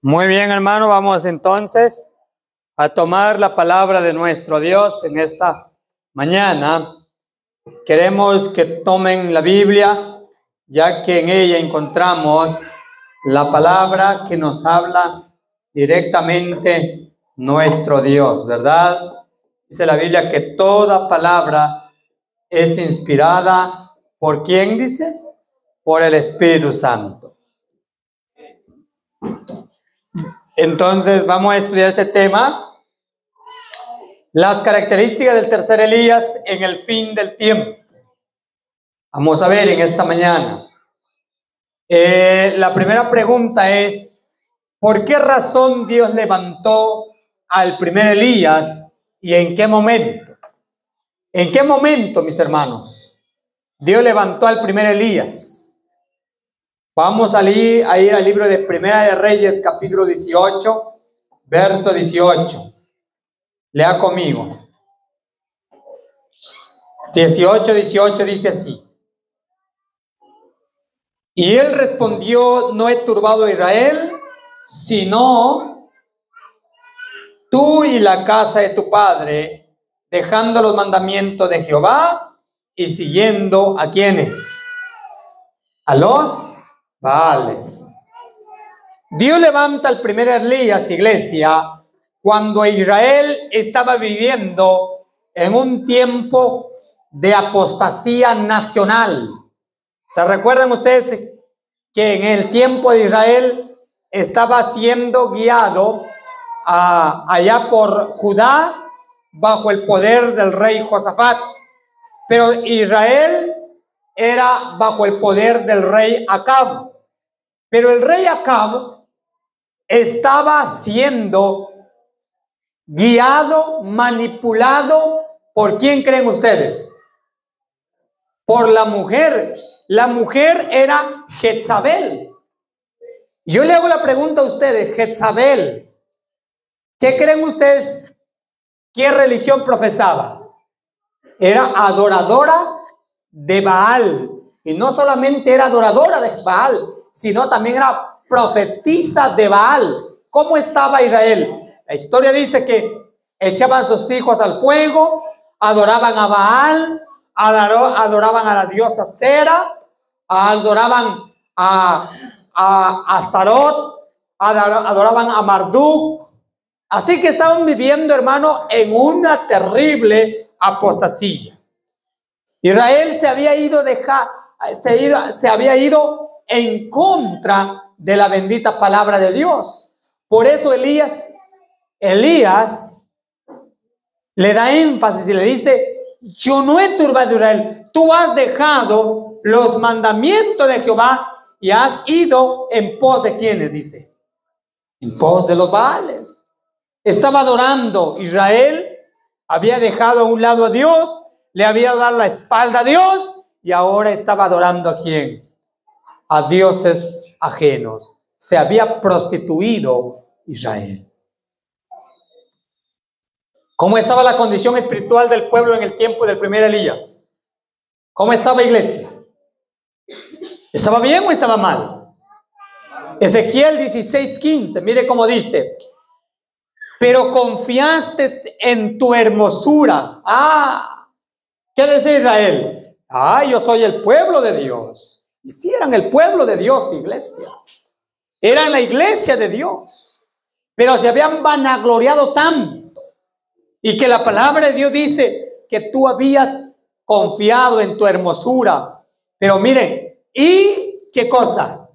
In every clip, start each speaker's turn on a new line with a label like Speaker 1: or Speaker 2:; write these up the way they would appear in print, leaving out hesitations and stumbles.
Speaker 1: Muy bien, hermano, vamos entonces a tomar la palabra de nuestro Dios en esta mañana. Queremos que tomen la Biblia, ya que en ella encontramos la palabra que nos habla directamente nuestro Dios, ¿verdad? Dice la Biblia que toda palabra es inspirada ¿por quién dice? Por el Espíritu Santo. Entonces vamos a estudiar este tema, las características del tercer Elías en el fin del tiempo. Vamos a ver en esta mañana. La primera pregunta es, ¿por qué razón Dios levantó al primer Elías y en qué momento? ¿En qué momento, mis hermanos, Dios levantó al primer Elías? Vamos a ir al libro de Primera de Reyes, capítulo 18, verso 18. Lea conmigo. 18 dice así. Y él respondió: no he turbado a Israel, sino tú y la casa de tu padre, dejando los mandamientos de Jehová y siguiendo ¿a quiénes? A los Baales. Dios levanta al primer Elías, iglesia, cuando Israel estaba viviendo en un tiempo de apostasía nacional. ¿Se recuerdan ustedes que en el tiempo de Israel estaba siendo guiado allá por Judá bajo el poder del rey Josafat? Pero Israel era bajo el poder del rey Acab. Pero el rey Acab estaba siendo guiado, manipulado, ¿por quién creen ustedes? Por la mujer. La mujer era Jezabel. Yo le hago la pregunta a ustedes, Jezabel, ¿qué creen ustedes? ¿Qué religión profesaba? Era adoradora de Baal. Y no solamente era adoradora de Baal, sino también era profetisa de Baal. ¿Cómo estaba Israel? La historia dice que echaban sus hijos al fuego, adoraban a Baal, adoraban a la diosa Sera, adoraban a Astarot, adoraban a Marduk. Así que estaban viviendo, hermano, en una terrible apostasía. Israel se había ido en contra de la bendita palabra de Dios. Por eso Elías le da énfasis y le dice: yo no he turbado a Israel, tú has dejado los mandamientos de Jehová y has ido en pos de ¿quiénes? Dice, en pos de los Baales. Estaba adorando. Israel había dejado a un lado a Dios, le había dado la espalda a Dios y ahora estaba adorando ¿a quién? A dioses ajenos. Se había prostituido Israel. ¿Cómo estaba la condición espiritual del pueblo en el tiempo del primer Elías? ¿Cómo estaba, iglesia? ¿Estaba bien o estaba mal? Ezequiel 16:15, mire cómo dice: pero confiaste en tu hermosura. ¿Qué decía Israel? Yo soy el pueblo de Dios. Y si eran el pueblo de Dios, iglesia. Eran la iglesia de Dios. Pero se habían vanagloriado tanto. Y que la palabra de Dios dice que tú habías confiado en tu hermosura. Pero miren, ¿y qué cosa?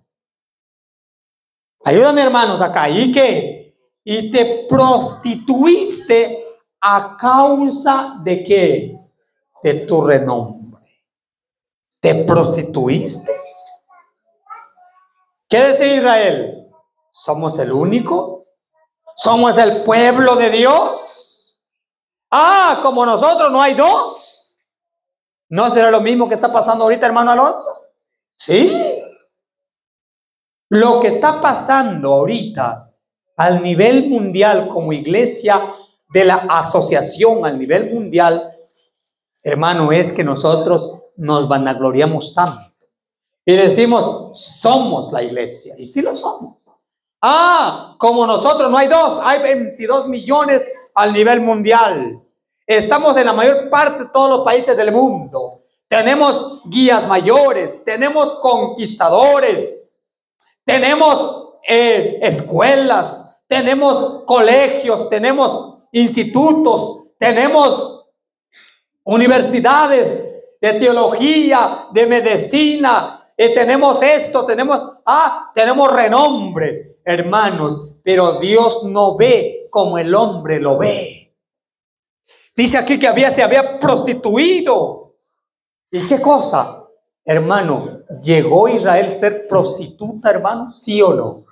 Speaker 1: Ayúdame, hermanos, acá. ¿Y qué? Y te prostituiste a causa de ¿qué? De tu renombre. ¿Te prostituiste? ¿Qué dice Israel? ¿Somos el único? ¿Somos el pueblo de Dios? Como nosotros no hay dos. ¿No será lo mismo que está pasando ahorita, hermano Alonso? Sí. Lo que está pasando ahorita al nivel mundial como iglesia de la asociación al nivel mundial, hermano, es que nosotros nos vanagloriamos tanto y decimos somos la iglesia, y sí lo somos, Como nosotros no hay dos, hay 22 millones al nivel mundial. Estamos en la mayor parte de todos los países del mundo. Tenemos guías mayores, tenemos conquistadores, tenemos escuelas, tenemos colegios, tenemos institutos, tenemos universidades de teología, de medicina, tenemos esto, tenemos renombre, hermanos, pero Dios no ve como el hombre lo ve. Dice aquí que se había prostituido. ¿Y qué cosa? Hermano, ¿llegó Israel a ser prostituta, hermano? ¿Sí o no?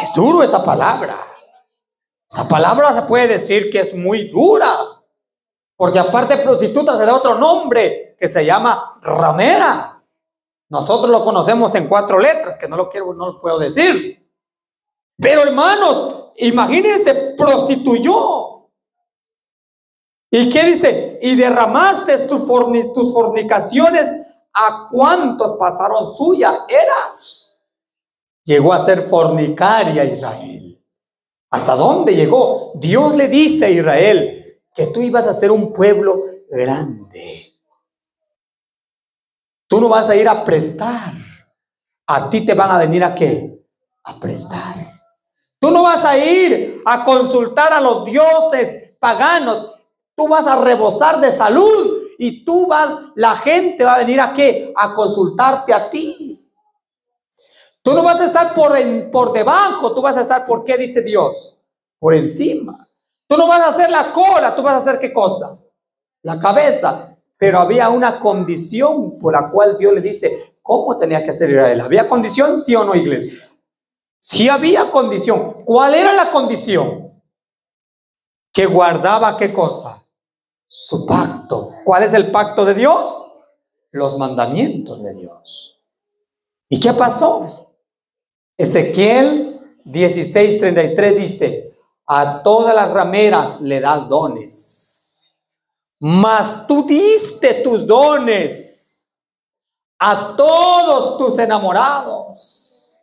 Speaker 1: Es duro esta palabra. Esta palabra se puede decir que es muy dura. Porque aparte de prostituta se da otro nombre que se llama ramera. Nosotros lo conocemos en 4 letras, que no lo puedo decir. Pero hermanos, imagínense, prostituyó. ¿Y qué dice? Y derramaste tus fornicaciones a cuantos pasaron suya eras. Llegó a ser fornicaria Israel. ¿Hasta dónde llegó? Dios le dice a Israel que tú ibas a ser un pueblo grande. Tú no vas a ir a prestar. A ti te van a venir ¿a qué? A prestar. Tú no vas a ir a consultar a los dioses paganos. Tú vas a rebosar de salud y la gente va a venir ¿a qué? A consultarte a ti. Tú no vas a estar por debajo, tú vas a estar, ¿por qué dice Dios? Por encima. Tú no vas a hacer la cola, tú vas a hacer ¿qué cosa? La cabeza. Pero había una condición por la cual Dios le dice, ¿cómo tenía que ser Israel? ¿Había condición, sí o no, iglesia? Sí había condición. ¿Cuál era la condición? Que guardaba ¿qué cosa? Su pacto. ¿Cuál es el pacto de Dios? Los mandamientos de Dios. ¿Y qué pasó? Ezequiel 16:33 dice, a todas las rameras le das dones, mas tú diste tus dones a todos tus enamorados.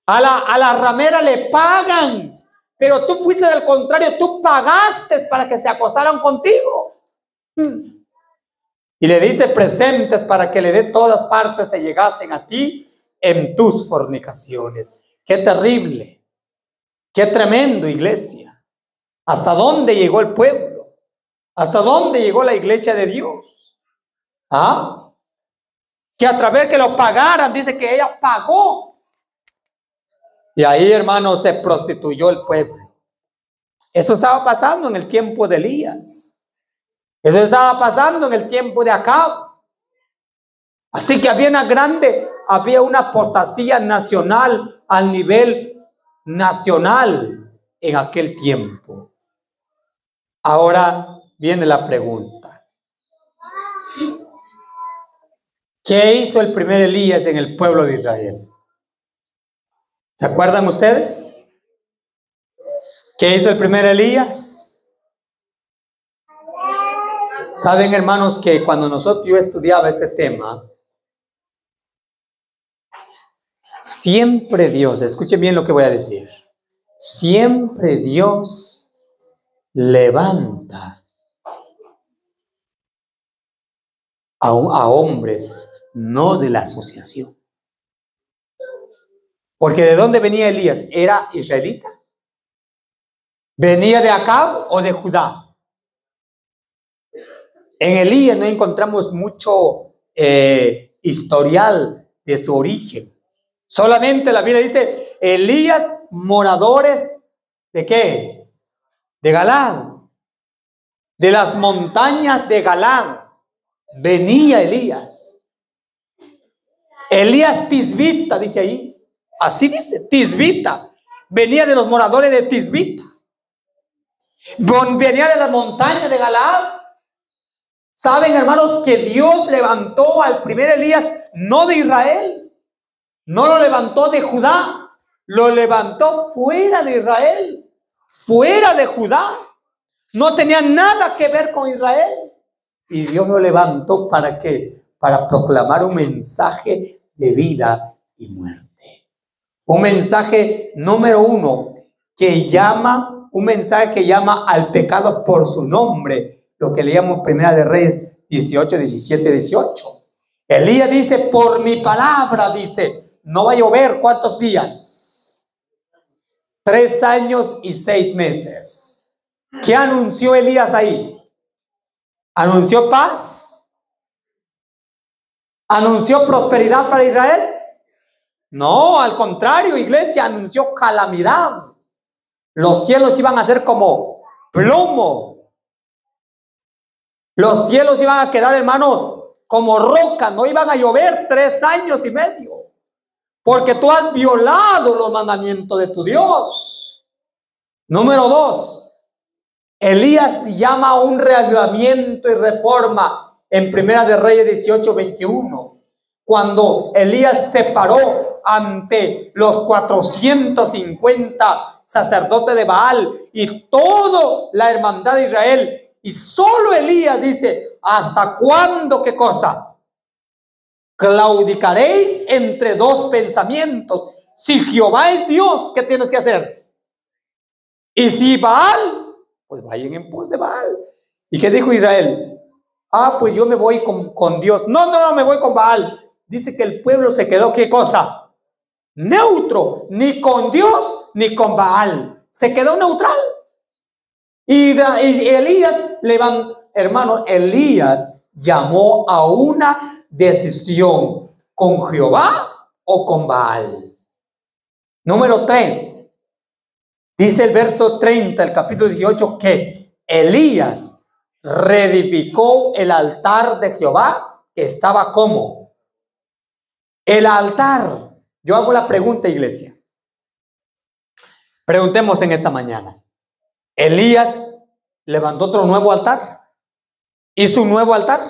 Speaker 1: A la ramera le pagan, pero tú fuiste del contrario, tú pagaste para que se acostaran contigo. Y le diste presentes para que le de todas partes se llegasen a ti en tus fornicaciones. Qué terrible, qué tremendo, iglesia. ¿Hasta dónde llegó el pueblo? ¿Hasta dónde llegó la iglesia de Dios? Que a través que lo pagaran, dice que ella pagó. Y ahí, hermanos, se prostituyó el pueblo. Eso estaba pasando en el tiempo de Elías. Eso estaba pasando en el tiempo de Acab. Así que había una apostasía nacional al nivel nacional en aquel tiempo. Ahora viene la pregunta. ¿Qué hizo el primer Elías en el pueblo de Israel? ¿Se acuerdan ustedes? ¿Qué hizo el primer Elías? Saben, hermanos, que cuando yo estudiaba este tema, siempre Dios, escuchen bien lo que voy a decir, siempre Dios levanta a hombres, no de la asociación. Porque ¿de dónde venía Elías? ¿Era israelita? ¿Venía de Acab o de Judá? En Elías no encontramos mucho historial de su origen. Solamente la Biblia dice, Elías, moradores ¿de qué? De Galaad. De las montañas de Galaad venía Elías. Elías Tisbita, dice ahí. Así dice, Tisbita. Venía de los moradores de Tisbita. Venía de las montañas de Galaad. Saben, hermanos, que Dios levantó al primer Elías, no de Israel, no lo levantó de Judá, lo levantó fuera de Israel, fuera de Judá. No tenía nada que ver con Israel. Y Dios lo levantó ¿para qué? Para proclamar un mensaje de vida y muerte. Un mensaje número uno un mensaje que llama al pecado por su nombre, lo que leíamos Primera de Reyes 18, 17, 18. Elías dice, por mi palabra, dice, no va a llover, ¿cuántos días? 3 años y 6 meses. ¿Qué anunció Elías ahí? ¿Anunció paz? ¿Anunció prosperidad para Israel? No, al contrario, iglesia, anunció calamidad. Los cielos iban a ser como plomo. Los cielos iban a quedar, hermanos, como roca. No iban a llover 3 años y medio. Porque tú has violado los mandamientos de tu Dios. Número 2. Elías llama a un reavivamiento y reforma en Primera de Reyes 18, 21. Cuando Elías se paró ante los 450 sacerdotes de Baal y toda la hermandad de Israel, y solo Elías dice, ¿hasta cuándo qué cosa? Claudicaréis entre 2 pensamientos. Si Jehová es Dios, ¿qué tienes que hacer? Y si Baal, pues vayan en pos de Baal. ¿Y qué dijo Israel? Pues yo me voy con Dios. No, me voy con Baal. Dice que el pueblo se quedó, ¿qué cosa? Neutro, ni con Dios ni con Baal. Se quedó neutral. Y Elías hermano, Elías llamó a una decisión: ¿con Jehová o con Baal? Número 3. Dice el verso 30, el capítulo 18, que Elías reedificó el altar de Jehová, que estaba como el altar. Yo hago la pregunta, iglesia. Preguntemos en esta mañana. ¿Elías levantó otro nuevo altar? ¿Hizo un nuevo altar?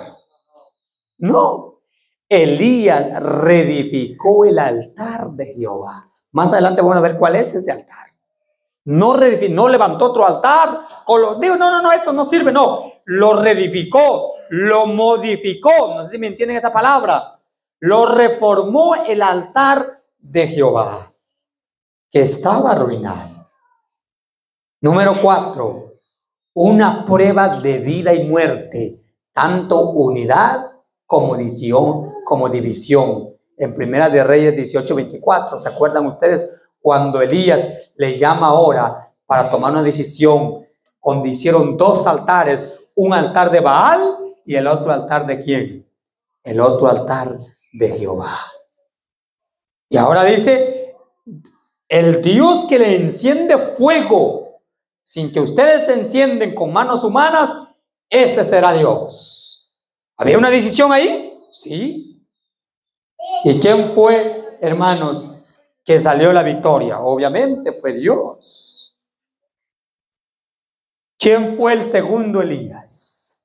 Speaker 1: No. Elías reedificó el altar de Jehová. Más adelante vamos a ver cuál es ese altar. No levantó otro altar. No, esto no sirve. No, lo reedificó, lo modificó. No sé si me entienden esa palabra. Lo reformó el altar de Jehová, que estaba arruinado. Número 4. Una prueba de vida y muerte, tanto unidad como división. En Primera de Reyes 18, 24. ¿Se acuerdan ustedes cuando Elías le llama ahora para tomar una decisión? Cuando hicieron 2 altares, un altar de Baal y el otro altar de ¿quién? El otro altar de Jehová. Y ahora dice, el Dios que le enciende fuego sin que ustedes se encienden con manos humanas, ese será Dios. ¿Había una decisión ahí? Sí. ¿Y quién fue, hermanos, que salió la victoria? Obviamente fue Dios. ¿Quién fue el segundo Elías?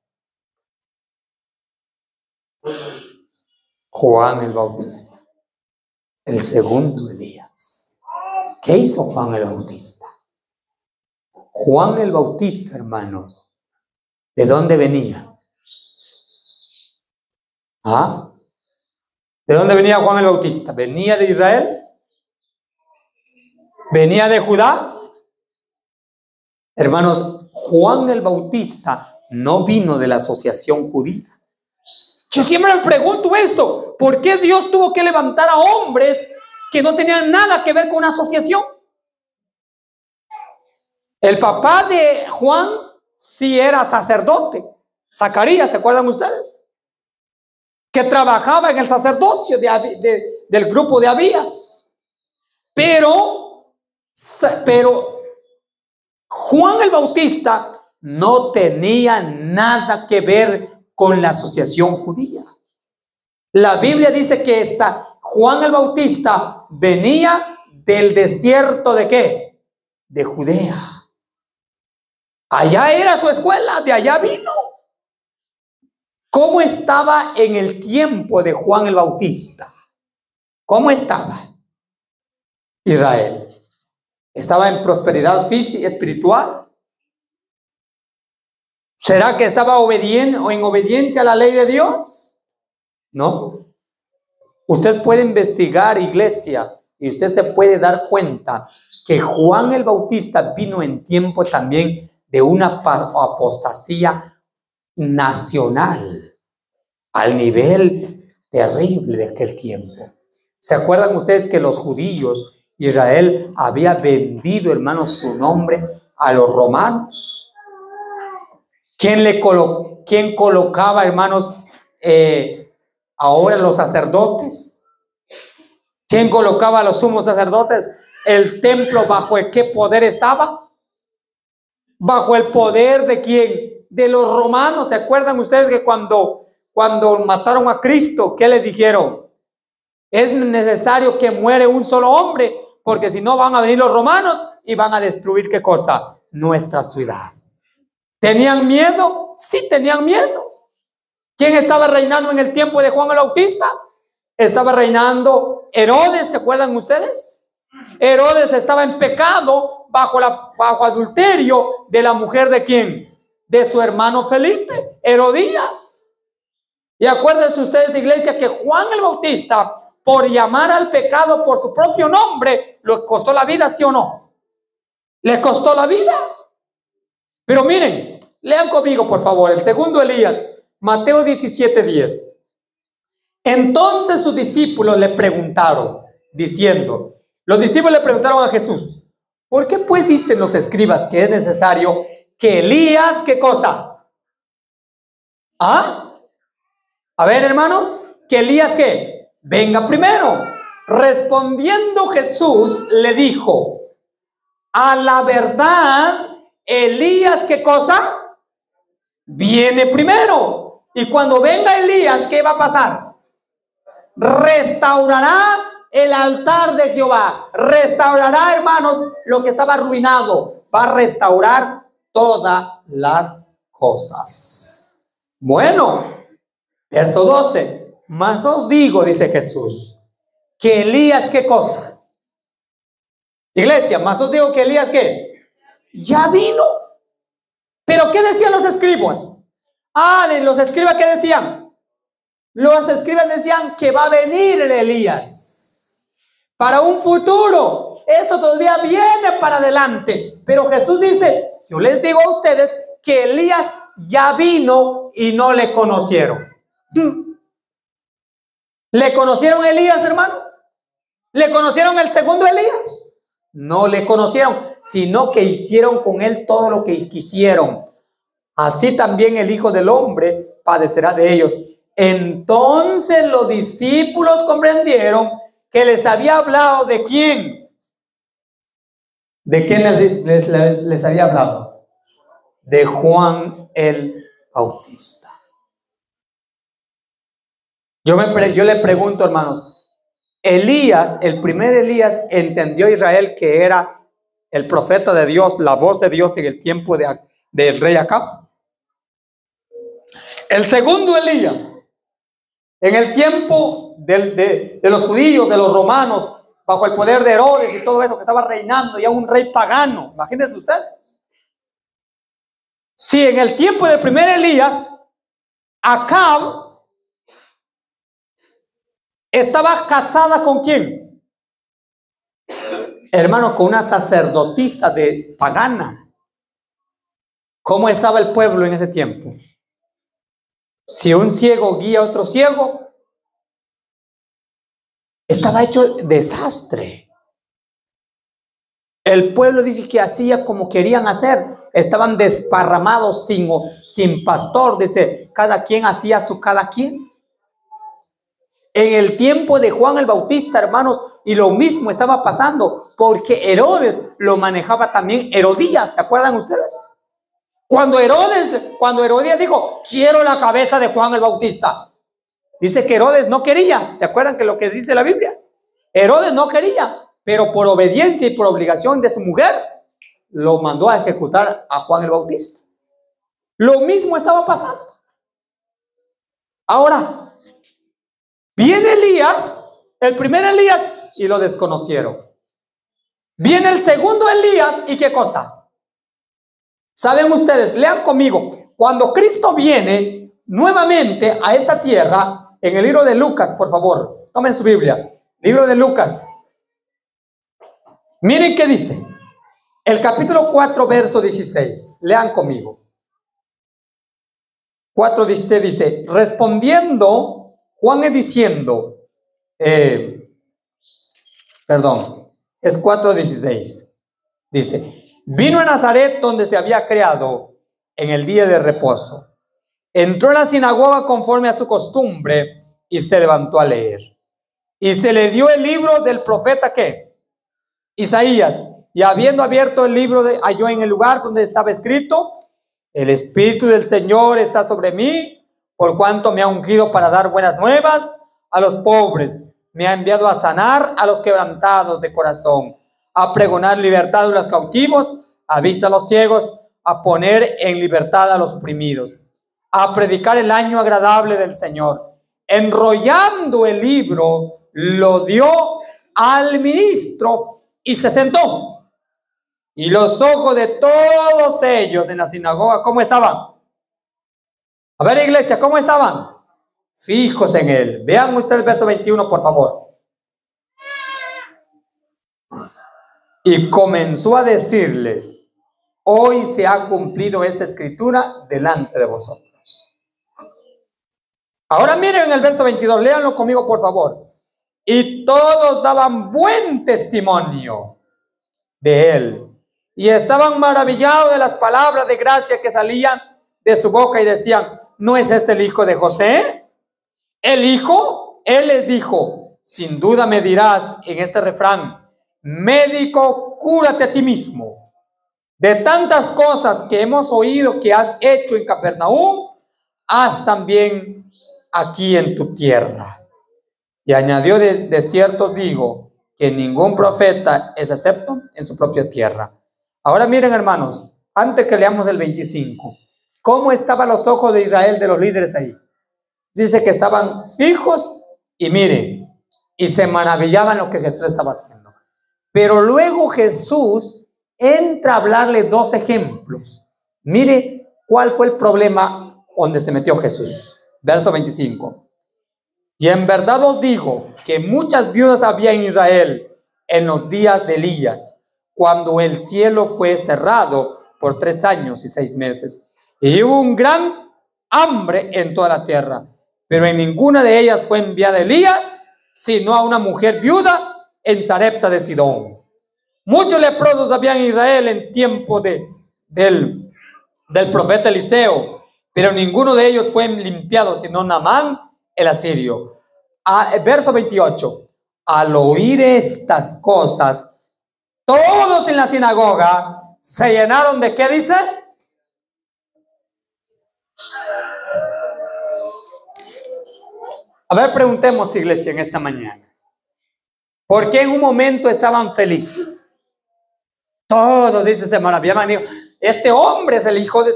Speaker 1: Juan el Bautista. El segundo Elías. ¿Qué hizo Juan el Bautista? Juan el Bautista, hermanos, ¿de dónde venía? ¿De dónde venía Juan el Bautista? ¿Venía de Israel? ¿Venía de Judá? Hermanos, Juan el Bautista no vino de la asociación judía. Yo siempre me pregunto esto: ¿por qué Dios tuvo que levantar a hombres que no tenían nada que ver con una asociación? El papá de Juan sí era sacerdote, Zacarías, ¿se acuerdan ustedes? Que trabajaba en el sacerdocio del grupo de Abías. Pero Juan el Bautista no tenía nada que ver con la asociación judía. La Biblia dice que Juan el Bautista venía del desierto ¿de qué? De Judea. Allá era su escuela, de allá vino. ¿Cómo estaba en el tiempo de Juan el Bautista? ¿Cómo estaba Israel? ¿Estaba en prosperidad física, espiritual? ¿Será que estaba en obediencia a la ley de Dios? No. Usted puede investigar, iglesia, Y usted se puede dar cuenta que Juan el Bautista vino en tiempo también de una apostasía nacional, al nivel terrible de aquel tiempo. ¿Se acuerdan ustedes que los judíos, Israel había vendido, hermanos, su nombre a los romanos? ¿Quién colocaba, hermanos, ahora los sacerdotes? ¿Quién colocaba a los sumos sacerdotes? ¿El templo bajo el qué poder estaba? ¿Bajo el poder de quién? De los romanos. ¿Se acuerdan ustedes que cuando mataron a Cristo, qué les dijeron? Es necesario que muere un solo hombre, porque si no van a venir los romanos y van a destruir ¿qué cosa? Nuestra ciudad. ¿Tenían miedo? Sí, tenían miedo. ¿Quién estaba reinando en el tiempo de Juan el Bautista? Estaba reinando Herodes, ¿se acuerdan ustedes? Herodes estaba en pecado bajo adulterio de la mujer ¿de quién? De su hermano Felipe, Herodías. Y acuérdense ustedes, iglesia, que Juan el Bautista, por llamar al pecado por su propio nombre, le costó la vida, ¿sí o no? Le costó la vida. Pero miren, lean conmigo por favor, el segundo Elías, Mateo 17:10. Entonces sus discípulos le preguntaron, diciendo, los discípulos le preguntaron a Jesús, ¿por qué pues dicen los escribas que es necesario que Elías, qué cosa? ¿Ah? A ver, hermanos, que Elías, ¿qué? Venga primero. Respondiendo Jesús le dijo, a la verdad, Elías, ¿qué cosa? Viene primero. Y cuando venga Elías, ¿qué va a pasar? Restaurará el altar de Jehová. Restaurará, hermanos, lo que estaba arruinado. Va a restaurar todas las cosas. Bueno, verso 12. Mas os digo, dice Jesús, que Elías, ¿qué cosa? Iglesia, más os digo que Elías, ¿qué? Ya vino. Pero ¿qué decían los escribas? De los escribas, ¿qué decían? Los escribas decían que va a venir Elías para un futuro. Esto todavía viene para adelante. Pero Jesús dice, yo les digo a ustedes que Elías ya vino y no le conocieron. ¿Le conocieron a Elías, hermano? ¿Le conocieron el segundo Elías? No le conocieron, sino que hicieron con él todo lo que quisieron. Así también el Hijo del Hombre padecerá de ellos. Entonces los discípulos comprendieron que les había hablado ¿de quién? ¿De quién les había hablado? De Juan el Bautista. Yo le pregunto, hermanos, Elías, el primer Elías, entendió Israel que era el profeta de Dios, la voz de Dios en el tiempo del rey Acab. El segundo Elías, en el tiempo de los judíos, de los romanos, bajo el poder de Herodes y todo eso, que estaba reinando ya un rey pagano. Imagínense ustedes. Si en el tiempo del primer Elías, Acab estaba casada ¿con quién? Hermano, con una sacerdotisa de pagana. ¿Cómo estaba el pueblo en ese tiempo? Si un ciego guía a otro ciego, estaba hecho desastre. El pueblo dice que hacía como querían hacer. Estaban desparramados sin pastor. Dice, cada quien hacía su cada quien. En el tiempo de Juan el Bautista, hermanos, y lo mismo estaba pasando, porque Herodes lo manejaba también Herodías, ¿se acuerdan ustedes? Cuando Herodías dijo, quiero la cabeza de Juan el Bautista, dice que Herodes no quería. ¿Se acuerdan que lo que dice la Biblia? Herodes no quería, pero por obediencia y por obligación de su mujer, lo mandó a ejecutar a Juan el Bautista. Lo mismo estaba pasando. Ahora, viene Elías, el primer Elías, y lo desconocieron. Viene el segundo Elías, ¿y qué cosa? Saben ustedes, lean conmigo, cuando Cristo viene nuevamente a esta tierra, en el libro de Lucas, por favor, tomen su Biblia, libro de Lucas, Miren qué dice. El capítulo 4, verso 16. Lean conmigo. 4:16 dice, respondiendo, Juan es diciendo, perdón, es 4:16. Dice, vino a Nazaret donde se había criado en el día de reposo. Entró en la sinagoga conforme a su costumbre y se levantó a leer. Y se le dio el libro del profeta, ¿qué? Isaías. Y habiendo abierto el libro, halló en el lugar donde estaba escrito, el Espíritu del Señor está sobre mí, por cuanto me ha ungido para dar buenas nuevas a los pobres. Me ha enviado a sanar a los quebrantados de corazón, a pregonar libertad a los cautivos, a vista a los ciegos, a poner en libertad a los oprimidos, a predicar el año agradable del Señor. Enrollando el libro, lo dio al ministro y se sentó. Y los ojos de todos ellos en la sinagoga, ¿cómo estaban? A ver, iglesia, ¿cómo estaban? Fijos en él. Vean ustedes el verso 21, por favor. Y comenzó a decirles, hoy se ha cumplido esta escritura delante de vosotros. Ahora miren el verso 22, léanlo conmigo, por favor. Y todos daban buen testimonio de él. Y estaban maravillados de las palabras de gracia que salían de su boca y decían, ¿no es este el hijo de José? El hijo, él les dijo, sin duda me dirás en este refrán, médico, cúrate a ti mismo. De tantas cosas que hemos oído que has hecho en Capernaum, haz también aquí en tu tierra. Y añadió, de cierto os digo, que ningún profeta es acepto en su propia tierra. Ahora miren, hermanos, antes que leamos el 25, ¿cómo estaban los ojos de Israel, de los líderes ahí? Dice que estaban fijos y miren, y se maravillaban lo que Jesús estaba haciendo. Pero luego Jesús entra a hablarle dos ejemplos. Mire cuál fue el problema donde se metió Jesús. Verso 25. Y en verdad os digo que muchas viudas había en Israel en los días de Elías, cuando el cielo fue cerrado por 3 años y 6 meses. Y hubo un gran hambre en toda la tierra, pero en ninguna de ellas fue enviada Elías, sino a una mujer viuda en Sarepta de Sidón. Muchos leprosos había en Israel en tiempo del profeta Eliseo, pero ninguno de ellos fue limpiado, sino Naamán el asirio. Verso 28. Al oír estas cosas, todos en la sinagoga se llenaron de, ¿qué dice? A ver, preguntemos, iglesia, en esta mañana. ¿Por qué en un momento estaban felices? Todos, dice, se maravillaban. Digo, este hombre es el hijo de...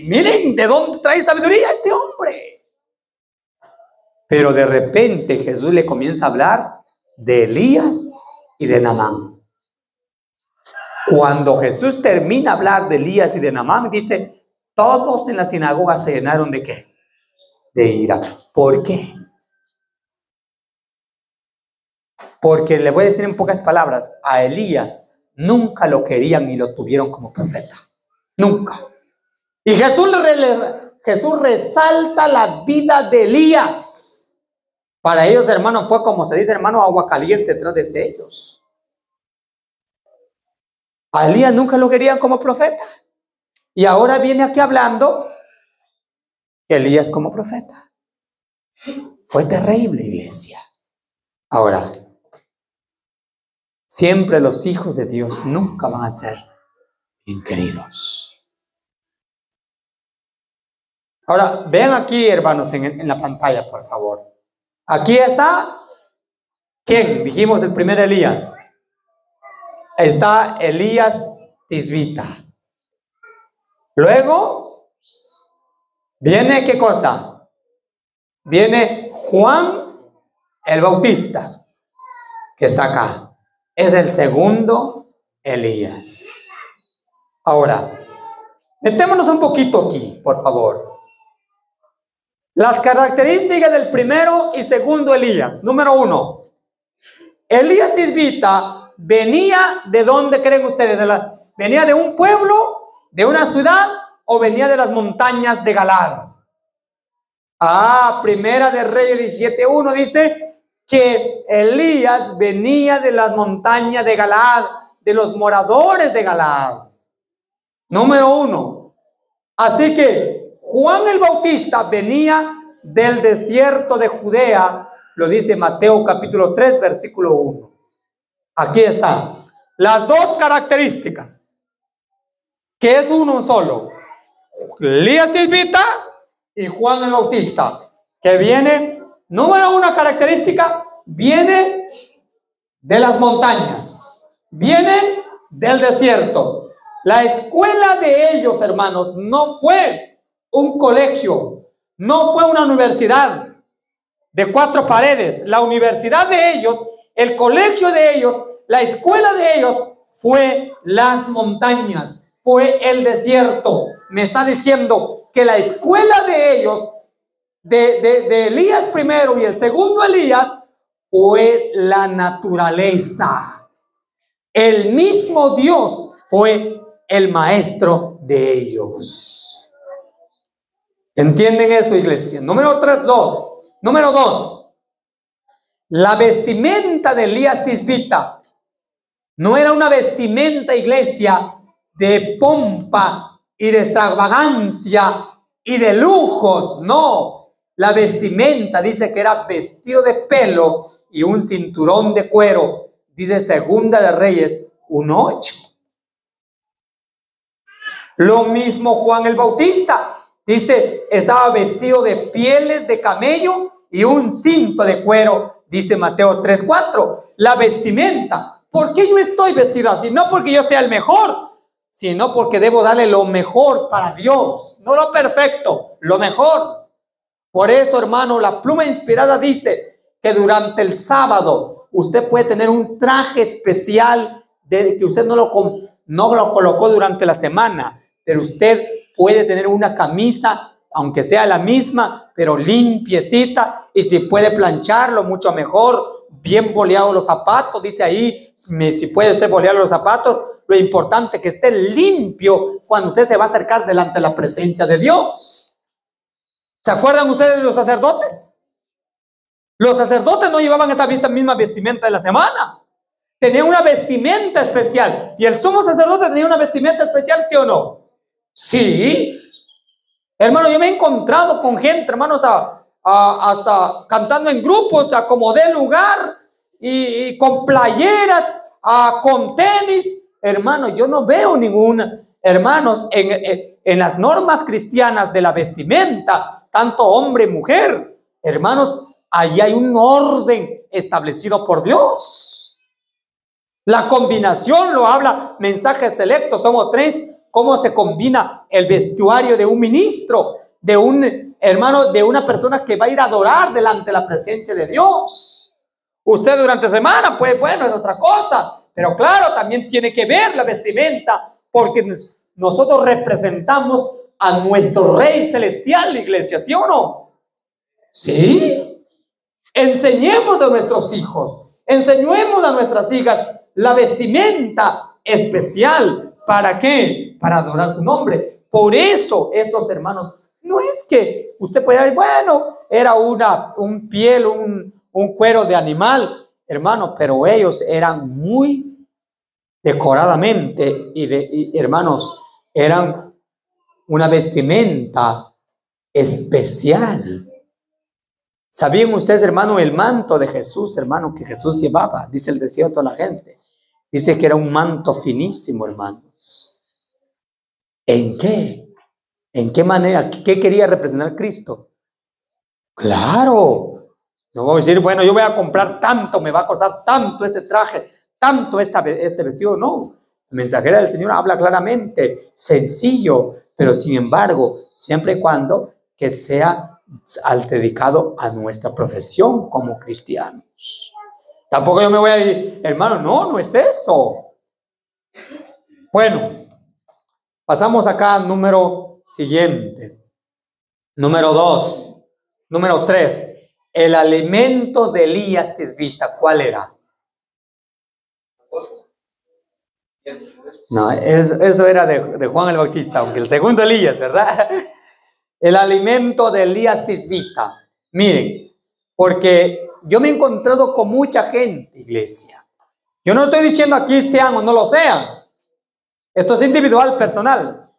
Speaker 1: miren, ¿de dónde trae sabiduría este hombre? Pero de repente Jesús le comienza a hablar de Elías y de Naamán. Cuando Jesús termina de hablar de Elías y de Naamán, dice, todos en la sinagoga se llenaron ¿de qué? De ira. ¿Por qué? Porque le voy a decir en pocas palabras, a Elías nunca lo querían ni lo tuvieron como profeta. Nunca. Y Jesús resalta la vida de Elías. Para ellos, hermano, fue como se dice, hermano, agua caliente detrás de ellos. A Elías nunca lo querían como profeta. Y ahora viene aquí hablando Elías como profeta. Fue terrible, iglesia. Ahora, siempre los hijos de Dios nunca van a ser bien queridos. Ahora, vean aquí, hermanos, en la pantalla, por favor. Aquí está, ¿quién? Dijimos el primer Elías. Está Elías Tisbita. Luego, viene, ¿qué cosa? Viene Juan el Bautista, que está acá. Es el segundo Elías. Ahora, metémonos un poquito aquí, por favor. Las características del primero y segundo Elías. Número 1. Elías Tisbita venía de dónde creen ustedes, venía de un pueblo, de una ciudad, o venía de las montañas de Galaad. Primera de Reyes 17:1 dice que Elías venía de las montañas de Galaad, de los moradores de Galaad. Número 1. Así que Juan el Bautista venía del desierto de Judea, lo dice Mateo capítulo 3, versículo 1. Aquí están las dos características, que es uno solo: Elías Tisbita y Juan el Bautista, que viene, número 1 característica, viene de las montañas, viene del desierto. La escuela de ellos, hermanos, no fue un colegio, no fue una universidad de 4 paredes. La universidad de ellos, el colegio de ellos, la escuela de ellos fue las montañas, fue el desierto. Me está diciendo que la escuela de ellos, de Elías primero y el segundo Elías, fue la naturaleza. El mismo Dios fue el maestro de ellos. ¿Entienden eso, iglesia? Número 2. La vestimenta de Elías Tisbita no era una vestimenta, iglesia, de pompa y de extravagancia y de lujos. No, la vestimenta dice que era vestido de pelo y un cinturón de cuero. Dice Segunda de Reyes 1:8. Lo mismo Juan el Bautista, dice, estaba vestido de pieles de camello y un cinto de cuero, dice Mateo 3:4. La vestimenta. ¿Por qué yo estoy vestido así? No porque yo sea el mejor, sino porque debo darle lo mejor para Dios, no lo perfecto, lo mejor. Por eso, hermano, la pluma inspirada dice que durante el sábado usted puede tener un traje especial de que usted no lo colocó durante la semana, pero usted puede tener una camisa, aunque sea la misma, pero limpiecita, y si puede plancharlo, mucho mejor. Bien boleados los zapatos, dice ahí, si puede usted bolear los zapatos. Lo importante es que esté limpio cuando usted se va a acercar delante de la presencia de Dios. ¿Se acuerdan ustedes de los sacerdotes? Los sacerdotes no llevaban esta misma vestimenta de la semana. Tenían una vestimenta especial. ¿Y el sumo sacerdote tenía una vestimenta especial, sí o no? Sí. Hermano, yo me he encontrado con gente, hermanos, hasta cantando en grupos, acomodé lugar y con playeras, con tenis. Hermano, yo no veo ninguna. Hermanos, en las normas cristianas de la vestimenta, tanto hombre y mujer, hermanos, ahí hay un orden establecido por Dios. La combinación lo habla Mensajes Selectos, somos 3. Cómo se combina el vestuario de un ministro, de un hermano, de una persona que va a ir a adorar delante de la presencia de Dios. Usted durante semana, pues bueno, es otra cosa, pero claro, también tiene que ver la vestimenta, porque nosotros representamos a nuestro Rey Celestial, la iglesia, ¿sí o no? Sí. Enseñemos a nuestros hijos, enseñemos a nuestras hijas la vestimenta especial. ¿Para qué? Para adorar su nombre. Por eso estos hermanos, no es que usted pueda decir, bueno, era un piel, un cuero de animal, hermano, pero ellos eran muy decoradamente y hermanos, eran una vestimenta especial. ¿Sabían ustedes, hermano, el manto de Jesús, hermano, que Jesús llevaba? Dice el desierto a la gente. Dice que era un manto finísimo, hermanos. ¿En qué? ¿En qué manera? ¿Qué quería representar Cristo? Claro. No voy a decir, bueno, yo voy a comprar tanto, me va a costar tanto este traje, tanto este vestido. No. La mensajera del Señor habla claramente, sencillo, pero sin embargo, siempre y cuando que sea dedicado a nuestra profesión como cristianos. Tampoco yo me voy a decir, hermano, no es eso. Bueno, pasamos acá al número siguiente. Número 2. Número 3. El alimento de Elías Tisbita, ¿cuál era? No, eso era de Juan el Bautista, aunque el segundo Elías, ¿verdad? El alimento de Elías Tisbita. Miren, porque yo me he encontrado con mucha gente, iglesia. Yo no estoy diciendo aquí sean o no lo sean. Esto es individual, personal.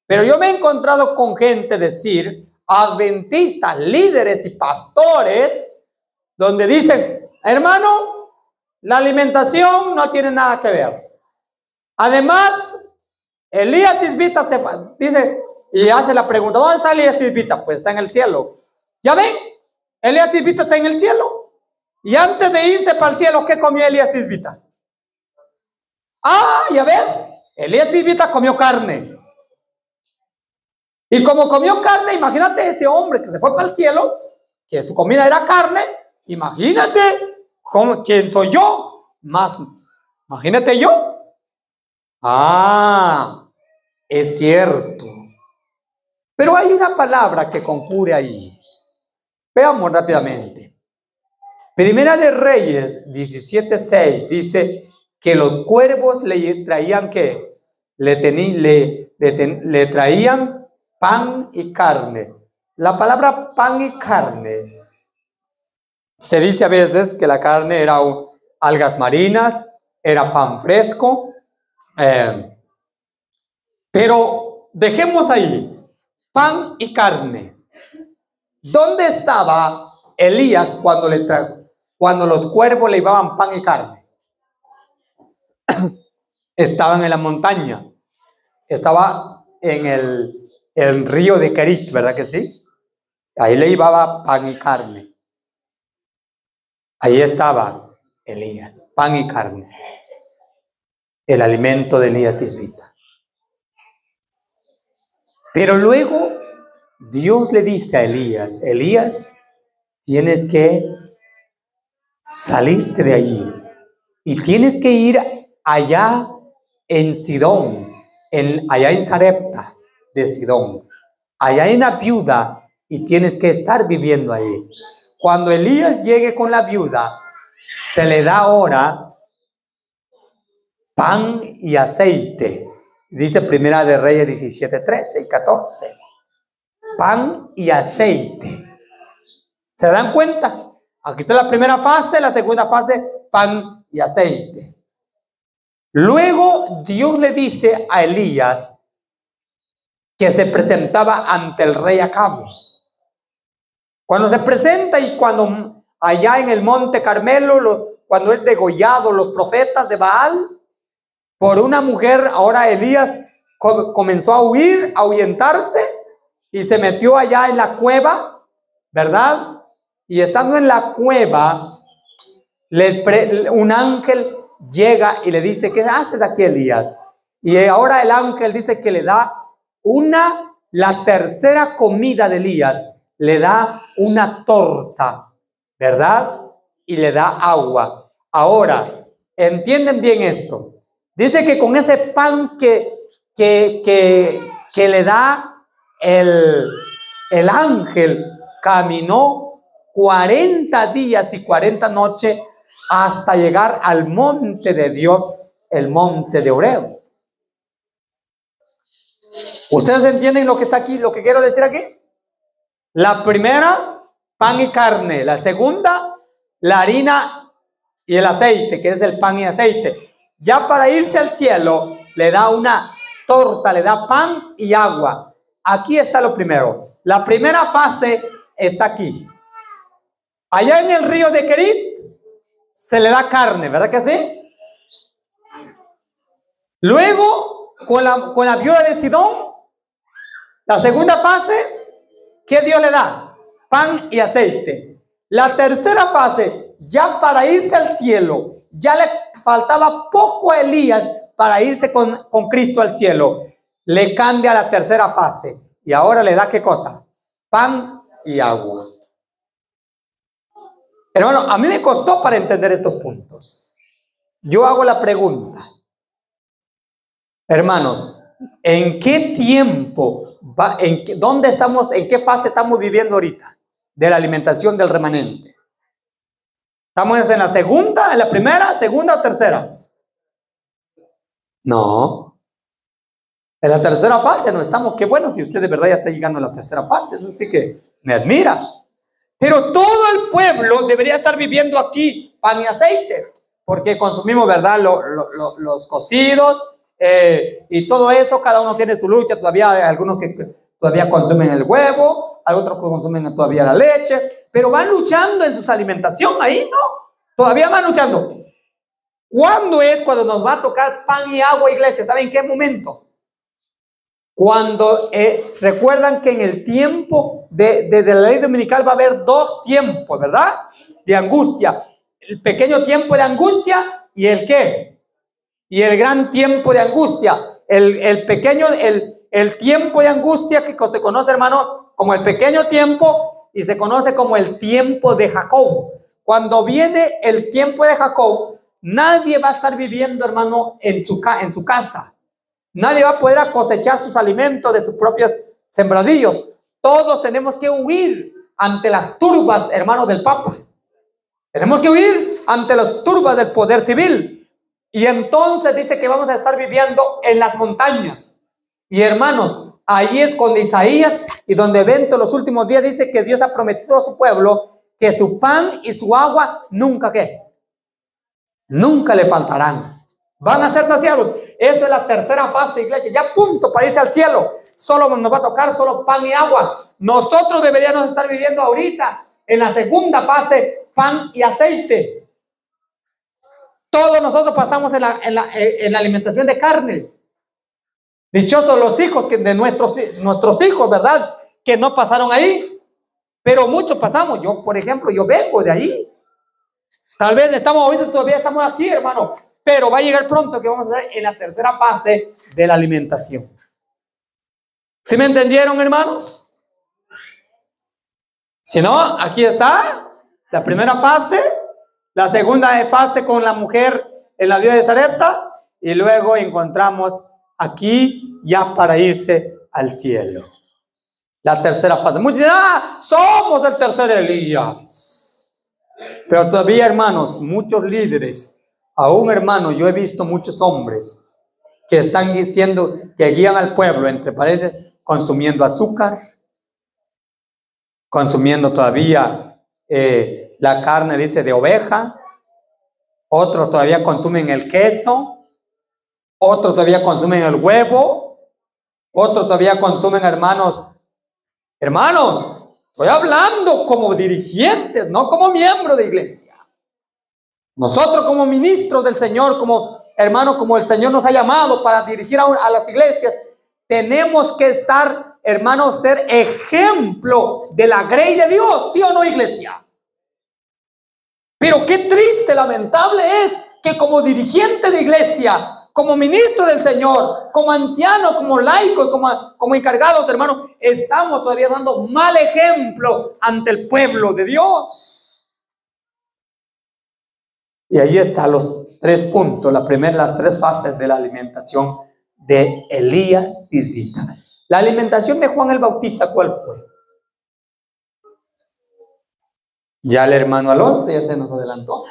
Speaker 1: Pero yo me he encontrado con gente decir, adventistas, líderes y pastores, donde dicen, hermano, la alimentación no tiene nada que ver. Además, Elías Tisbita dice y hace la pregunta, ¿dónde está Elías Tisbita? Pues está en el cielo. ¿Ya ven? Elías Tisbita está en el cielo. Y antes de irse para el cielo, ¿qué comió Elías Tisbita? Ah, ya ves, Elías Tisbita comió carne. Y como comió carne, imagínate ese hombre que se fue para el cielo, que su comida era carne, imagínate quién soy yo, más, imagínate yo. Ah, es cierto. Pero hay una palabra que concurre ahí. Veamos rápidamente. Primera de Reyes 17:6 dice que los cuervos le traían ¿qué? Le traían pan y carne. La palabra pan y carne se dice a veces que la carne era algas marinas, era pan fresco, pero dejemos ahí pan y carne. ¿Dónde estaba Elías cuando los cuervos le llevaban pan y carne? Estaban en la montaña, estaba en el río de Kerit, ¿verdad que sí? Ahí le llevaba pan y carne. Ahí estaba Elías, pan y carne, el alimento de Elías Tisbita. Pero luego Dios le dice a Elías, Elías, tienes que salirte de allí y tienes que ir allá en Sidón, allá en Sarepta de Sidón. Allá hay una viuda y tienes que estar viviendo ahí. Cuando Elías llegue con la viuda, se le da ahora pan y aceite. Dice Primera de Reyes 17:13 y 14. Pan y aceite. ¿Se dan cuenta? Aquí está la primera fase, la segunda fase, pan y aceite. Luego Dios le dice a Elías que se presentaba ante el rey Acab. Cuando se presenta y cuando allá en el monte Carmelo, cuando es degollado los profetas de Baal por una mujer, ahora Elías comenzó a huir, a ahuyentarse y se metió allá en la cueva, ¿verdad? Y estando en la cueva, un ángel llega y le dice, ¿qué haces aquí, Elías? Y ahora el ángel dice que le da la tercera comida de Elías, le da una torta, ¿verdad? Y le da agua. Ahora, entienden bien esto. Dice que con ese pan que le da el ángel, caminó 40 días y 40 noches hasta llegar al monte de Dios, el monte de Horeb. ¿Ustedes entienden lo que está aquí, lo que quiero decir aquí? La primera, pan y carne. La segunda, la harina y el aceite, que es el pan y aceite. Ya para irse al cielo, le da una torta, le da pan y agua. Aquí está lo primero. La primera fase está aquí. Allá en el río de Kerit se le da carne, ¿verdad que sí? Luego, con la viuda de Sidón, la segunda fase, ¿qué Dios le da? Pan y aceite. La tercera fase, ya para irse al cielo, ya le faltaba poco a Elías para irse con Cristo al cielo. Le cambia la tercera fase y ahora le da ¿qué cosa? Pan y agua. Hermano, a mí me costó para entender estos puntos. Yo hago la pregunta, hermanos, ¿en qué tiempo, dónde estamos, en qué fase estamos viviendo ahorita de la alimentación del remanente? ¿Estamos en la segunda, en la primera, segunda o tercera? No. En la tercera fase no estamos. Qué bueno si usted de verdad ya está llegando a la tercera fase. Eso sí que me admira. Pero todo el pueblo debería estar viviendo aquí pan y aceite, porque consumimos, ¿verdad? Los cocidos y todo eso. Cada uno tiene su lucha. Todavía hay algunos que todavía consumen el huevo, hay otros que consumen todavía la leche, pero van luchando en su alimentación ahí, ¿no? Todavía van luchando. ¿Cuándo es cuando nos va a tocar pan y agua, iglesia? ¿Saben qué momento? Cuando recuerdan que en el tiempo de la ley dominical va a haber dos tiempos, ¿verdad? De angustia. El pequeño tiempo de angustia y el ¿qué? Y el gran tiempo de angustia. El tiempo de angustia que se conoce, hermano, como el pequeño tiempo y se conoce como el tiempo de Jacob. Cuando viene el tiempo de Jacob, nadie va a estar viviendo, hermano, en su casa. Nadie va a poder cosechar sus alimentos de sus propios sembradillos. Todos tenemos que huir ante las turbas, hermanos, del Papa. Tenemos que huir ante las turbas del poder civil. Y entonces dice que vamos a estar viviendo en las montañas. Y hermanos, ahí es con Isaías y donde ven todos los últimos días, dice que Dios ha prometido a su pueblo que su pan y su agua nunca ¿qué? Nunca le faltarán. Van a ser saciados. Esto es la tercera fase, iglesia. Ya punto para irse al cielo. Solo nos va a tocar solo pan y agua. Nosotros deberíamos estar viviendo ahorita en la segunda fase, pan y aceite. Todos nosotros pasamos en la alimentación de carne. Dichosos los hijos de nuestros hijos, ¿verdad? Que no pasaron ahí. Pero muchos pasamos. Yo, por ejemplo, yo vengo de ahí. Tal vez todavía estamos aquí, hermano. Pero va a llegar pronto que vamos a estar en la tercera fase de la alimentación. ¿Sí me entendieron, hermanos? Si no, aquí está la primera fase, la segunda fase con la mujer en la vida de Sarepta, y luego encontramos aquí ya para irse al cielo. La tercera fase. Muchos dicen, somos el tercer Elías. Pero todavía, hermanos, muchos líderes, aún, hermano, yo he visto muchos hombres que están diciendo que guían al pueblo entre paredes, consumiendo azúcar, consumiendo todavía la carne, dice, de oveja. Otros todavía consumen el queso. Otros todavía consumen el huevo. Otros todavía consumen, hermanos, estoy hablando como dirigentes, no como miembros de iglesia. Nosotros como ministros del Señor, como hermanos, como el Señor nos ha llamado para dirigir a las iglesias, tenemos que estar, hermanos, ser ejemplo de la grey de Dios, ¿sí o no, iglesia? Pero qué triste, lamentable es que como dirigente de iglesia, como ministro del Señor, como ancianos, como laicos, como encargados, hermanos, estamos todavía dando mal ejemplo ante el pueblo de Dios. Y ahí están los 3 puntos, las 3 fases de la alimentación de Elías Tisbita. La alimentación de Juan el Bautista, ¿cuál fue? Ya el hermano Alonso ya se nos adelantó.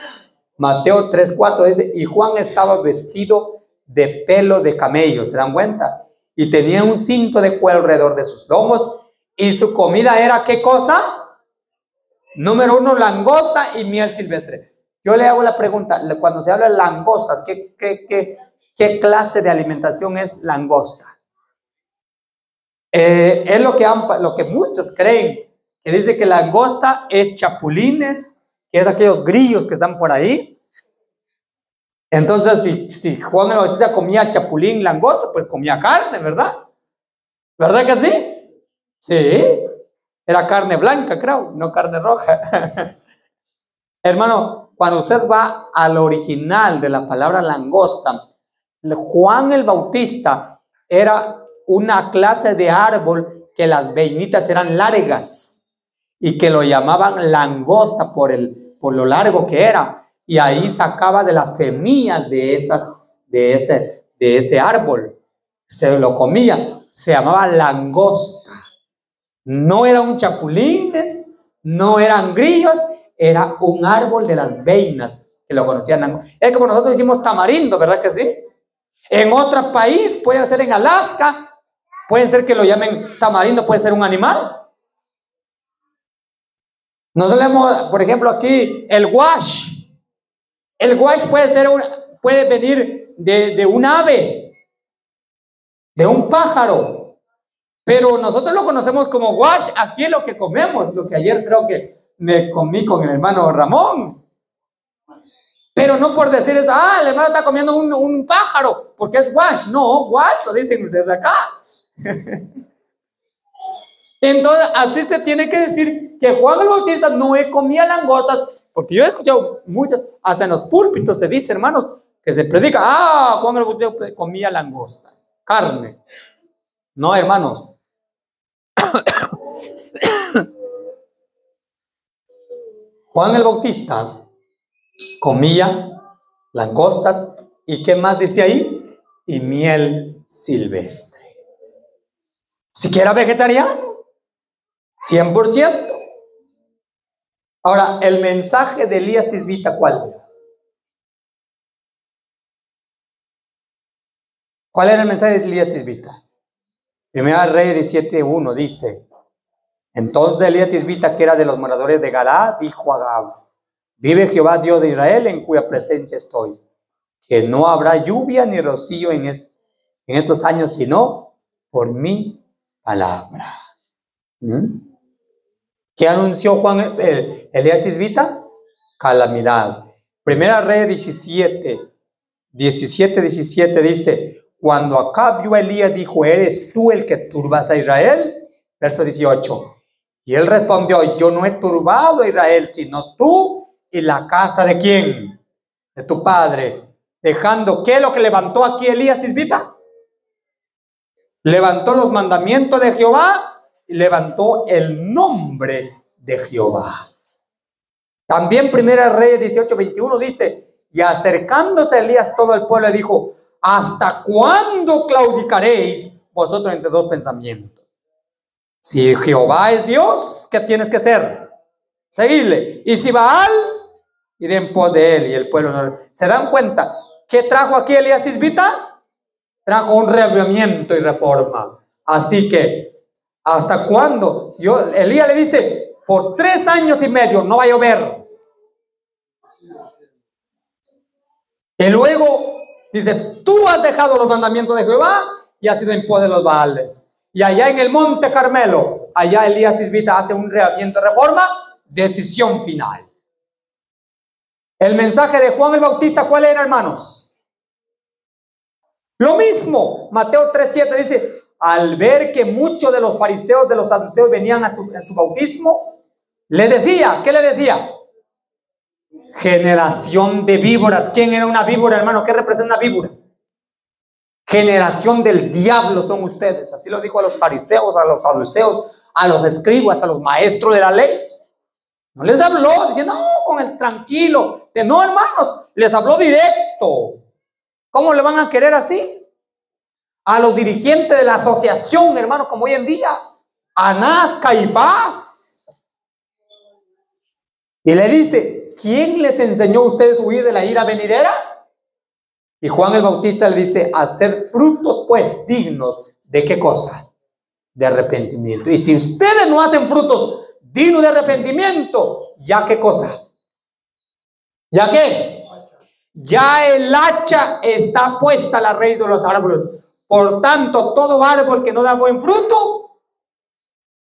Speaker 1: Mateo 3:4 dice, y Juan estaba vestido de pelo de camello, ¿se dan cuenta? Y tenía un cinto de cuero alrededor de sus lomos, y su comida era, ¿qué cosa? Número 1, langosta y miel silvestre. Yo le hago la pregunta, cuando se habla de langosta, ¿qué clase de alimentación es langosta? Es lo que muchos creen, que dice que langosta es chapulines, que es aquellos grillos que están por ahí. Entonces, si Juan el Bautista comía chapulín, langosta, pues comía carne, ¿verdad? ¿Verdad que sí? Sí, era carne blanca, creo, no carne roja. Hermano, cuando usted va al original de la palabra langosta, Juan el Bautista era una clase de árbol que las vainitas eran largas y que lo llamaban langosta por lo largo que era. Y ahí sacaba de las semillas de ese árbol. Se lo comía. Se llamaba langosta. No eran chapulines, no eran grillos, era un árbol de las vainas que lo conocían. Es como nosotros decimos tamarindo, ¿verdad que sí? En otro país, puede ser en Alaska, puede ser que lo llamen tamarindo, puede ser un animal. Nosotros leemos, por ejemplo, aquí el wash. El wash puede venir de un ave, de un pájaro, pero nosotros lo conocemos como wash. Aquí es lo que comemos, lo que ayer creo que me comí con el hermano Ramón. Pero no por decir eso, el hermano está comiendo un pájaro, porque es wash. No, wash lo dicen ustedes acá. Entonces, así se tiene que decir que Juan el Bautista no comía langostas, porque yo he escuchado mucho, hasta en los púlpitos se dice, hermanos, que se predica, Juan el Bautista comía langostas, carne. No, hermanos. Juan el Bautista comía langostas y ¿qué más dice ahí? Y miel silvestre. Siquiera vegetariano. 100%. Ahora, el mensaje de Elías Tisbita, ¿cuál era? ¿Cuál era el mensaje de Elías Tisbita? Primera Reyes 17:1 dice: entonces Elías Tisbita, que era de los moradores de Galaad, dijo a Gab: vive Jehová Dios de Israel, en cuya presencia estoy, que no habrá lluvia ni rocío en estos años, sino por mi palabra. ¿Qué anunció Juan Elías Tisbita? Calamidad. Primera Reyes 17 dice: cuando Acab vio a Elías, dijo: ¿eres tú el que turbas a Israel? Verso 18. Y él respondió: yo no he turbado a Israel, sino tú y la casa de ¿quién? De tu padre. Dejando, ¿qué es lo que levantó aquí Elías Tisbita? Levantó los mandamientos de Jehová y levantó el nombre de Jehová. También Primera Reyes 18:21 dice: y acercándose a Elías todo el pueblo le dijo: ¿hasta cuándo claudicaréis vosotros entre dos pensamientos? Si Jehová es Dios, ¿qué tienes que hacer? Seguirle. Y si Baal, ir en pos de él. Y el pueblo no. ¿Se dan cuenta? ¿Qué trajo aquí Elías Tisbita? Trajo un reavivamiento y reforma. Así que, ¿hasta cuándo? Elías le dice: por 3 años y medio no va a llover. Y luego dice: tú has dejado los mandamientos de Jehová y has sido en pos de los Baales. Y allá en el monte Carmelo, allá Elías Tisbita hace un reavivamiento de reforma, decisión final. El mensaje de Juan el Bautista, ¿cuál era, hermanos? Lo mismo. Mateo 3:7 dice: al ver que muchos de los fariseos, de los saduceos venían a su bautismo, le decía, ¿qué le decía? Generación de víboras. ¿Quién era una víbora, hermano? ¿Qué representa una víbora? Generación del diablo son ustedes. Así lo dijo a los fariseos, a los saduceos, a los escribas, a los maestros de la ley. No les habló diciendo, no, con el tranquilo. No, hermanos, les habló directo. ¿Cómo le van a querer así? A los dirigentes de la asociación, hermanos, como hoy en día, Anás, Caifás. Y le dice: ¿quién les enseñó a ustedes a huir de la ira venidera? Y Juan el Bautista le dice: hacer frutos pues dignos de ¿qué cosa? De arrepentimiento. Y si ustedes no hacen frutos dignos de arrepentimiento, ¿ya qué cosa? ¿Ya qué? Ya el hacha está puesta a la raíz de los árboles. Por tanto, todo árbol que no da buen fruto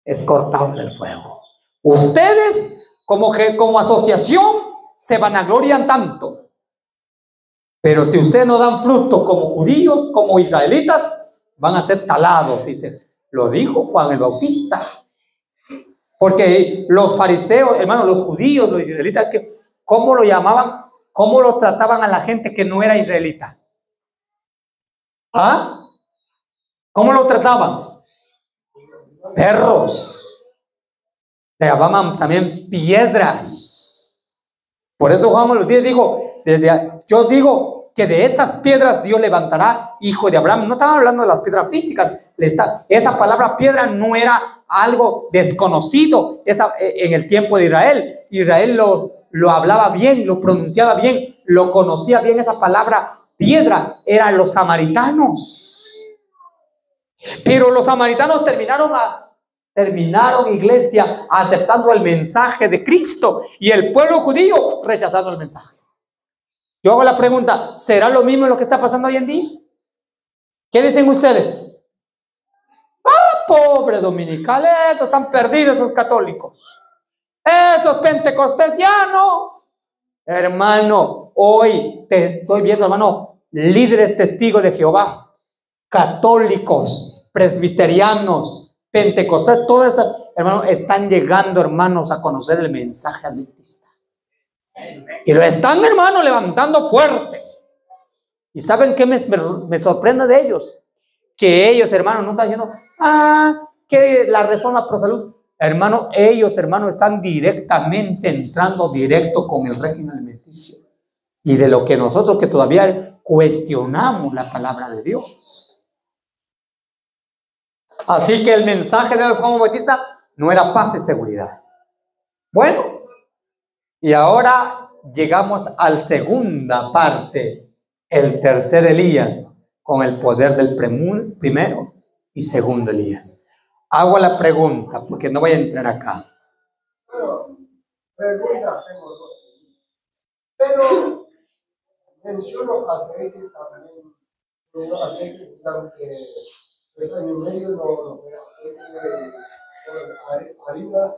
Speaker 1: es cortado del fuego. Ustedes como asociación se vanaglorian tanto. Pero si ustedes no dan fruto como judíos, como israelitas, van a ser talados, dice. Lo dijo Juan el Bautista. Porque los fariseos, hermanos, los judíos, los israelitas, ¿cómo lo llamaban? ¿Cómo lo trataban a la gente que no era israelita? ¿Ah? ¿Cómo lo trataban? Perros. Le llamaban también piedras. Por eso Juan el Bautista dijo, yo digo que de estas piedras Dios levantará hijo de Abraham. No estaba hablando de las piedras físicas. Esta palabra piedra no era algo desconocido en el tiempo de Israel. Israel lo hablaba bien, lo pronunciaba bien, lo conocía bien esa palabra piedra eran los samaritanos. Pero los samaritanos terminaron, iglesia, aceptando el mensaje de Cristo, y el pueblo judío rechazando el mensaje. Yo hago la pregunta, ¿será lo mismo lo que está pasando hoy en día? ¿Qué dicen ustedes? Pobre dominical, esos están perdidos, esos católicos, esos pentecostesianos. Hermano, hoy te estoy viendo, hermano, líderes testigos de Jehová, católicos, presbiterianos, pentecostales, todos esos, hermanos, están llegando, hermanos, a conocer el mensaje adventista. Y lo están, hermano, levantando fuerte. ¿Y saben qué me sorprende de ellos? Que ellos, hermano, no están diciendo, que la reforma pro salud. Hermano, ellos, hermano, están directamente entrando directo con el régimen alimenticio. Y de lo que nosotros que todavía cuestionamos la palabra de Dios. Así que el mensaje de Juan Bautista no era paz y seguridad. Bueno, y ahora llegamos a la segunda parte, el tercer Elías, con el poder del primero y segundo Elías. Hago la pregunta, porque no voy a entrar acá.
Speaker 2: Pero menciono aceite también, no aceite, aunque es año y medio, no aceite, harina,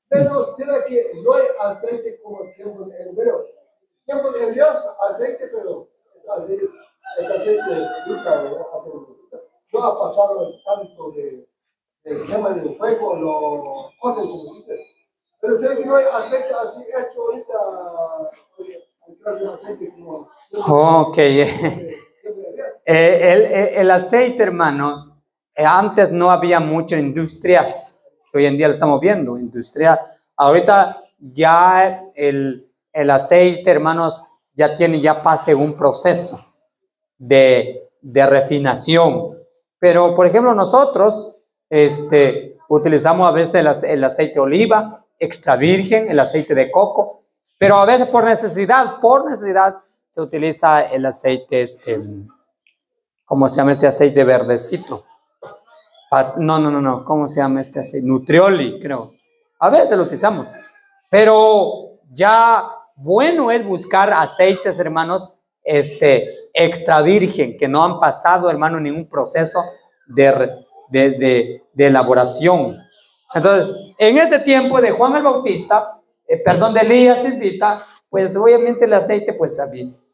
Speaker 2: pero será que no hay aceite como el tiempo de Elías? Tiempo de Elías, aceite, pero es aceite rica, no ha pasado el tanto de quema del fuego, lo cocen como dice. Pero será que no hay aceite así hecho ahorita, aceite como.
Speaker 1: Ok. El aceite, hermano, antes no había muchas industrias, que hoy en día lo estamos viendo, industria. Ahorita ya el aceite, hermanos, ya pasa un proceso de refinación. Pero, por ejemplo, nosotros utilizamos a veces el aceite de oliva, extra virgen, el aceite de coco, pero a veces por necesidad se utiliza el aceite, ¿cómo se llama este aceite verdecito? No, ¿cómo se llama este aceite? Nutrioli, creo. A veces lo utilizamos, pero ya bueno es buscar aceites, hermanos, extra virgen, que no han pasado, hermano, ningún proceso de elaboración. Entonces, en ese tiempo de Juan el Bautista, de Elías Tisbita, pues obviamente el aceite, pues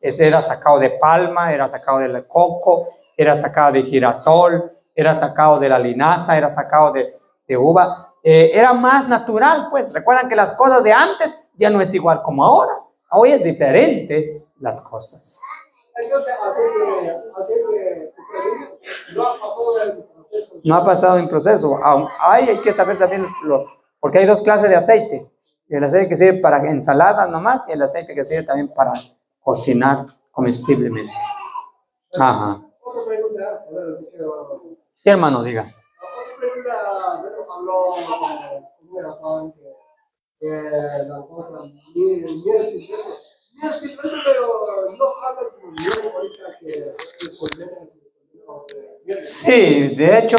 Speaker 1: era sacado de palma, era sacado del coco, era sacado de girasol, era sacado de la linaza, era sacado de uva. Era más natural, pues. Recuerdan que las cosas de antes ya no es igual como ahora. Hoy es diferente las cosas.
Speaker 2: Entonces, aceite no ha pasado el proceso.
Speaker 1: No ha pasado en proceso. Hay que saber también, porque hay dos clases de aceite. El aceite que sirve para ensaladas nomás y el aceite que sirve también para cocinar comestiblemente. Ajá.
Speaker 2: Otra pregunta, a ver si quiero.
Speaker 1: Sí, hermano, diga.
Speaker 2: Otra pregunta, bueno, habló con que la cosa, miel silvestre, pero no habla como miel ahorita que es
Speaker 1: Sí, de hecho.